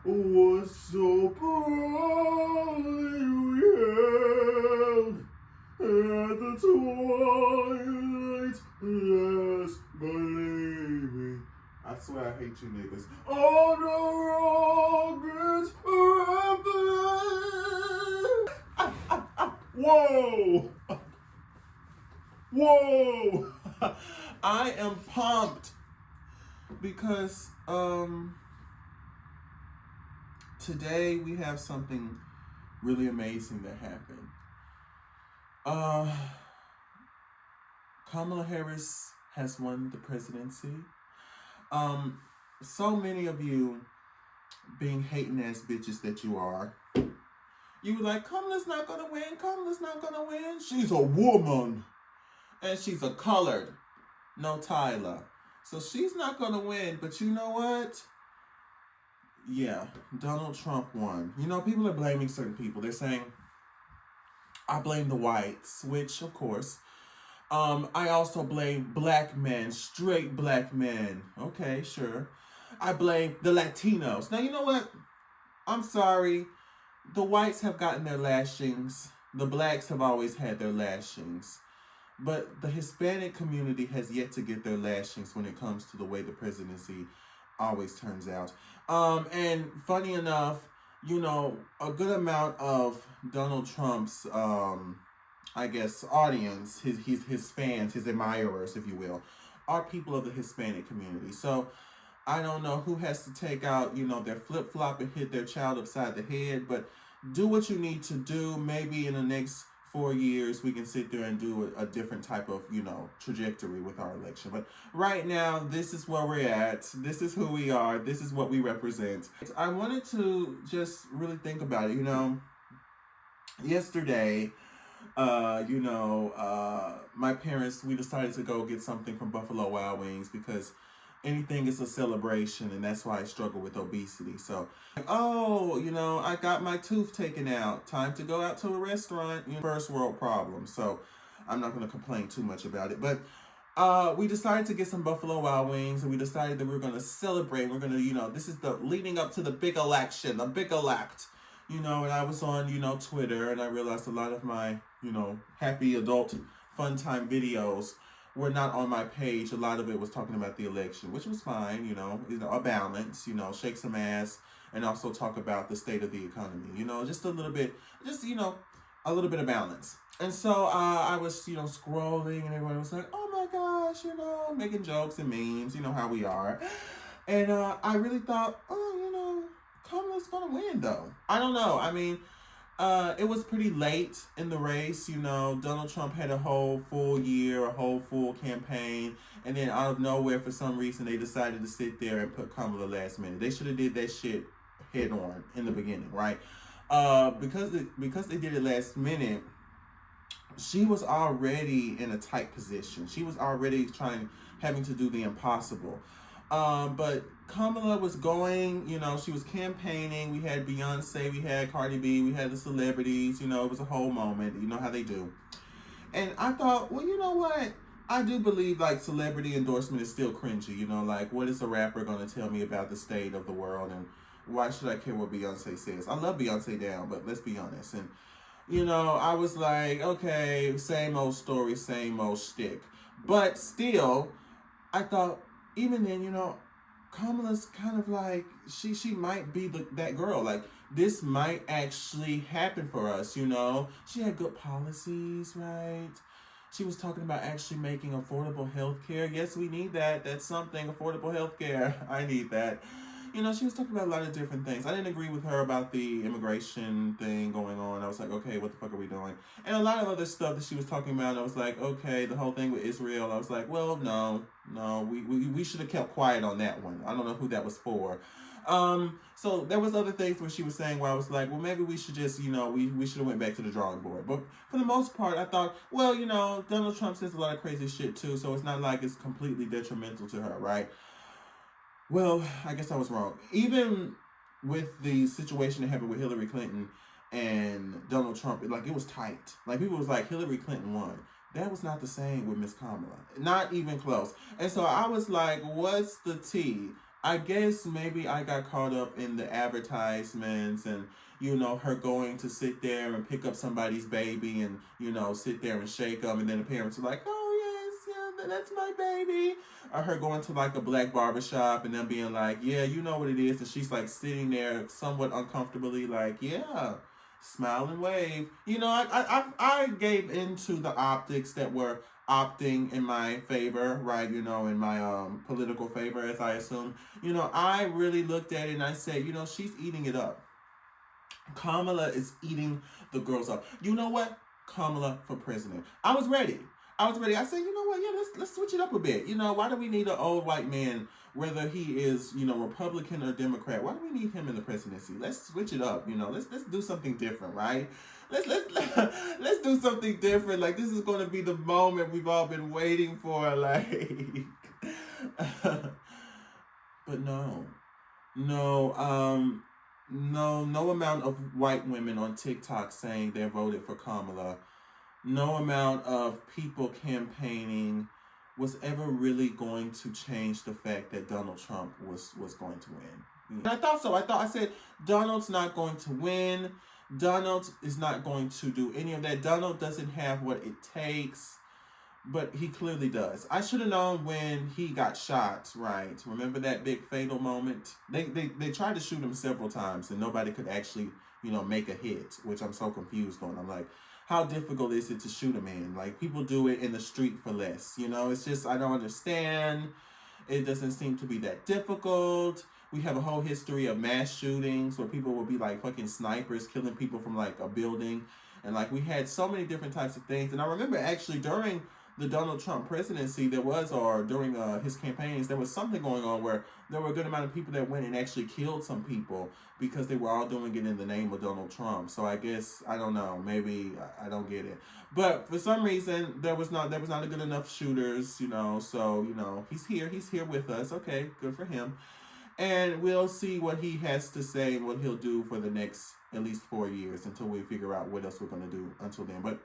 was so proudly we held at the twilight's last gleaming. I swear I hate you niggas. On the rockets rampant. Whoa! Whoa! I am pumped because today we have something really amazing that happened. Kamala Harris has won the presidency. So many of you being hating ass bitches that you are, you were like, Kamala's not gonna win, Kamala's not gonna win. She's a woman. And she's a colored. No Tyler. So she's not gonna win, but you know what? Yeah, Donald Trump won. You know, people are blaming certain people. They're saying, I blame the whites, which, of course. I also blame black men, straight black men. Okay, sure. I blame the Latinos. Now, you know what? I'm sorry. The whites have gotten their lashings. The blacks have always had their lashings. But the Hispanic community has yet to get their lashings when it comes to the way the presidency always turns out. And funny enough, you know, a good amount of Donald Trump's, I guess, audience, his fans, his admirers, if you will, are people of the Hispanic community. So I don't know who has to take out, you know, their flip-flop and hit their child upside the head, but do what you need to do. Maybe in the next 4 years, we can sit there and do a different type of, you know, trajectory with our election. But right now, this is where we're at. This is who we are. This is what we represent. I wanted to just really think about it. You know, yesterday, my parents, we decided to go get something from Buffalo Wild Wings because anything is a celebration, and that's why I struggle with obesity. So, I got my tooth taken out. Time to go out to a restaurant. You know, first world problem. So, I'm not going to complain too much about it. But we decided to get some Buffalo Wild Wings, and we decided that we were going to celebrate. We're going to, this is the leading up to the big election, the big elect. You know, and I was on, Twitter, and I realized a lot of my, happy adult fun time videos were not on my page. A lot of it was talking about the election, which was fine, a balance, shake some ass, and also talk about the state of the economy, just a little bit, a little bit of balance. And so I was, scrolling, and everyone was like, oh my gosh, making jokes and memes, how we are. And I really thought, Kamala's gonna win, though. I don't know. I mean, it was pretty late in the race. Donald Trump had a whole full year, a whole full campaign, and then out of nowhere, for some reason, they decided to sit there and put Kamala last minute. They should have did that shit head on in the beginning, right? Because they did it last minute, she was already in a tight position. She was already having to do the impossible. But Kamala was going, she was campaigning. We had Beyonce, we had Cardi B, we had the celebrities, it was a whole moment. You know how they do. And I thought, well, you know what? I do believe, celebrity endorsement is still cringy. What is a rapper going to tell me about the state of the world? And why should I care what Beyonce says? I love Beyonce down, but let's be honest. And, I was like, okay, same old story, same old shtick. But still, I thought, even then, Kamala's kind of like, she might be that girl. This might actually happen for us, She had good policies, right? She was talking about actually making affordable health care. Yes, we need that. That's something, affordable health care. I need that. She was talking about a lot of different things. I didn't agree with her about the immigration thing going on. I was like, okay, what the fuck are we doing? And a lot of other stuff that she was talking about, I was like, okay, the whole thing with Israel, I was like, well, no, we should have kept quiet on that one. I don't know who that was for. So there was other things where she was saying where I was like, well, maybe we should just, we should have went back to the drawing board. But for the most part, I thought, well, Donald Trump says a lot of crazy shit too, so it's not like it's completely detrimental to her, right? Well, I guess I was wrong. Even with the situation that happened with Hillary Clinton and Donald Trump, it was tight. People was like, Hillary Clinton won. That was not the same with Miss Kamala. Not even close. And so I was like, what's the tea? I guess maybe I got caught up in the advertisements and, her going to sit there and pick up somebody's baby and, sit there and shake them. And then the parents are like, oh, yes, yeah, that's my baby. Or her going to like a black barbershop and them being like, yeah, you know what it is. And she's like sitting there somewhat uncomfortably, like, yeah, smile and wave. I gave into the optics that were opting in my favor, right? In my political favor, as I assume. I really looked at it and I said, she's eating it up. Kamala is eating the girls up. You know what? Kamala for president. I was ready. I said, you know what? Yeah, let's switch it up a bit. Why do we need an old white man, whether he is, Republican or Democrat? Why do we need him in the presidency? Let's switch it up. Let's do something different, right? Let's do something different. Like, this is going to be the moment we've all been waiting for. Like, but no. No amount of white women on TikTok saying they voted for Kamala, no amount of people campaigning was ever really going to change the fact that Donald Trump was going to win. And I thought so. I said, Donald's not going to win. Donald is not going to do any of that. Donald doesn't have what it takes. But he clearly does. I should have known when he got shot, right? Remember that big fatal moment? They tried to shoot him several times and nobody could actually, make a hit, which I'm so confused on. I'm like, how difficult is it to shoot a man? Like, people do it in the street for less. It's just, I don't understand. It doesn't seem to be that difficult. We have a whole history of mass shootings where people will be like fucking snipers killing people from like a building. And like, we had so many different types of things. And I remember actually during the Donald Trump presidency, during his campaigns, there was something going on where there were a good amount of people that went and actually killed some people because they were all doing it in the name of Donald Trump. So I guess, I don't know, maybe I don't get it. But for some reason, there was not a good enough shooters, so, he's here with us. Okay, good for him. And we'll see what he has to say and what he'll do for the next at least 4 years until we figure out what else we're going to do until then. But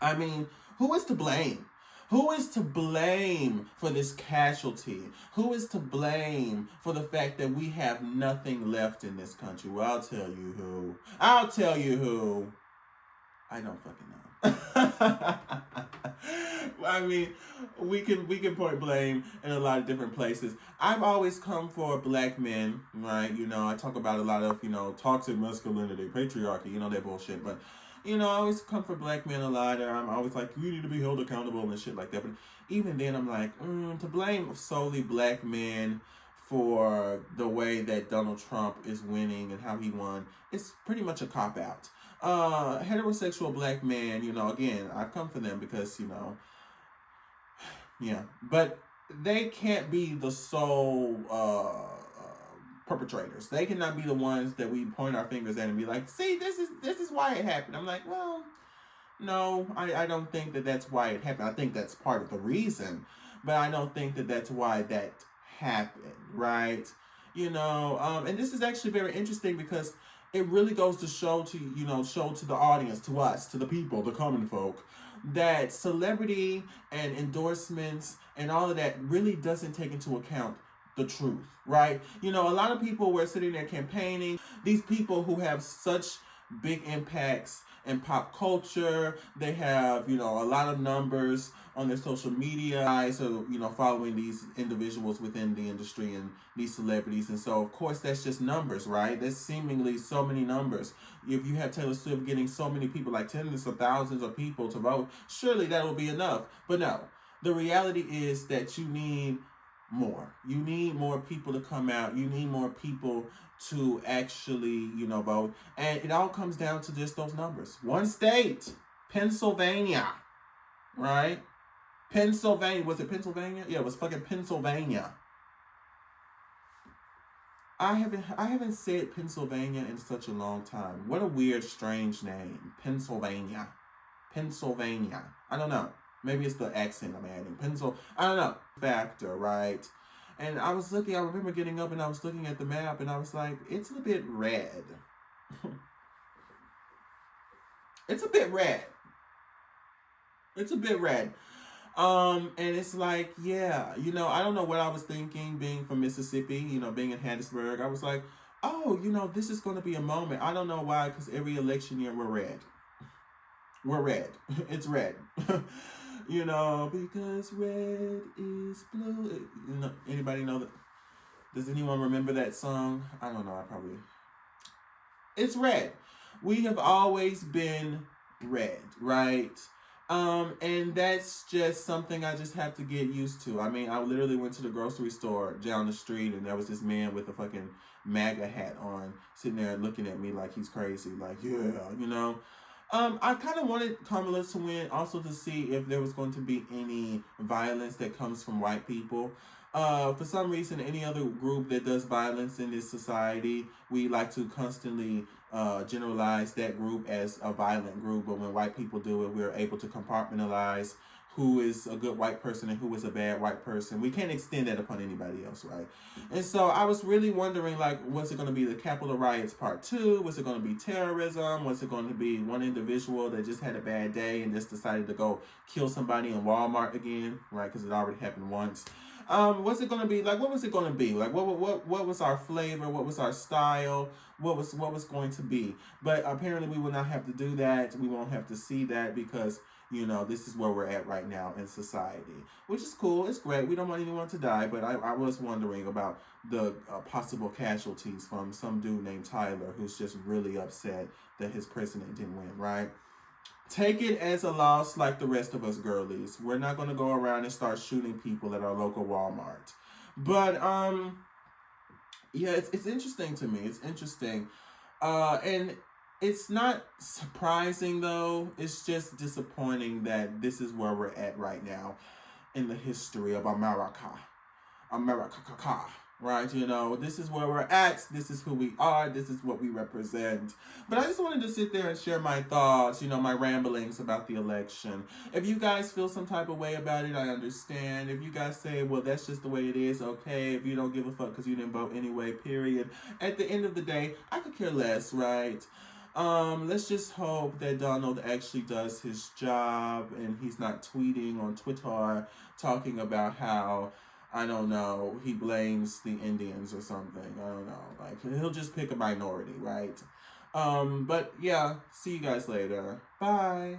I mean, who is to blame? Who is to blame for this casualty? Who is to blame for the fact that we have nothing left in this country? Well, I'll tell you who. I don't fucking know. I mean, we can point blame in a lot of different places. I've always come for black men, right? I talk about a lot of, toxic masculinity, patriarchy, that bullshit. But, I always come for black men a lot. And I'm always like, you need to be held accountable and shit like that. But even then, I'm like, to blame solely black men for the way that Donald Trump is winning and how he won, it's pretty much a cop-out. Heterosexual black man, again, I come for them because, yeah, but they can't be the sole perpetrators. They cannot be the ones that we point our fingers at and be like, see, this is why it happened. I'm like, well, no, I don't think that that's why it happened. I think that's part of the reason, but I don't think that that's why that happened, right? And this is actually very interesting because it really goes to show to the audience, to us, to the people, the common folk, that celebrity and endorsements and all of that really doesn't take into account the truth, right? A lot of people were sitting there campaigning. These people who have such big impacts in pop culture, they have, a lot of numbers on their social media, so, following these individuals within the industry and these celebrities. And so, of course, that's just numbers, right? There's seemingly so many numbers. If you have Taylor Swift getting so many people, like tens of thousands of people to vote, surely that will be enough. But no, the reality is that you need more. You need more people to come out. You need more people to actually, vote. And it all comes down to just those numbers. One state, Pennsylvania, right? Pennsylvania. Was it Pennsylvania? Yeah, it was fucking Pennsylvania. I haven't said Pennsylvania in such a long time. What a weird, strange name. Pennsylvania. I don't know. Maybe it's the accent I'm adding. I don't know. Factor, right? And I remember getting up and I was looking at the map and I was like, it's a bit red. It's a bit red. And it's like, yeah, I don't know what I was thinking being from Mississippi, being in Hattiesburg. I was like, oh, this is going to be a moment. I don't know why, because every election year we're red. We're red. It's red. Because red is blue. Anybody know that? Does anyone remember that song? I don't know. It's red. We have always been red, right? And that's just something I just have to get used to. I mean, I literally went to the grocery store down the street, and there was this man with a fucking MAGA hat on, sitting there looking at me like he's crazy. Like, yeah. I kind of wanted Kamala to win, also to see if there was going to be any violence that comes from white people. For some reason, any other group that does violence in this society, we like to constantly generalize that group as a violent group. But when white people do it, we're able to compartmentalize who is a good white person and who is a bad white person. We can't extend that upon anybody else, right? And so I was really wondering, like, was it going to be the Capitol riots part 2? Was it going to be terrorism? Was it going to be one individual that just had a bad day and just decided to go kill somebody in Walmart again, right? Because it already happened once. What's it going to be? Like, what was it going to be? Like, what was our flavor? What was our style? What was going to be? But apparently we will not have to do that. We won't have to see that because, this is where we're at right now in society, which is cool. It's great. We don't want anyone to die, but I was wondering about the possible casualties from some dude named Tyler who's just really upset that his president didn't win, right? Take it as a loss like the rest of us girlies. We're not going to go around and start shooting people at our local Walmart. But, yeah, it's interesting to me. It's interesting. And it's not surprising, though. It's just disappointing that this is where we're at right now in the history of America. America. Right? This is where we're at. This is who we are. This is what we represent. But I just wanted to sit there and share my thoughts, my ramblings about the election. If you guys feel some type of way about it, I understand. If you guys say, well, that's just the way it is, okay. If you don't give a fuck because you didn't vote anyway, period. At the end of the day, I could care less, right? Let's just hope that Donald actually does his job and he's not tweeting on Twitter talking about how, I don't know, he blames the Indians or something. I don't know. Like, he'll just pick a minority, right? But yeah, see you guys later. Bye.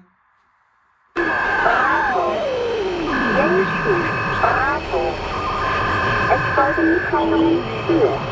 Es folgen keine Tür.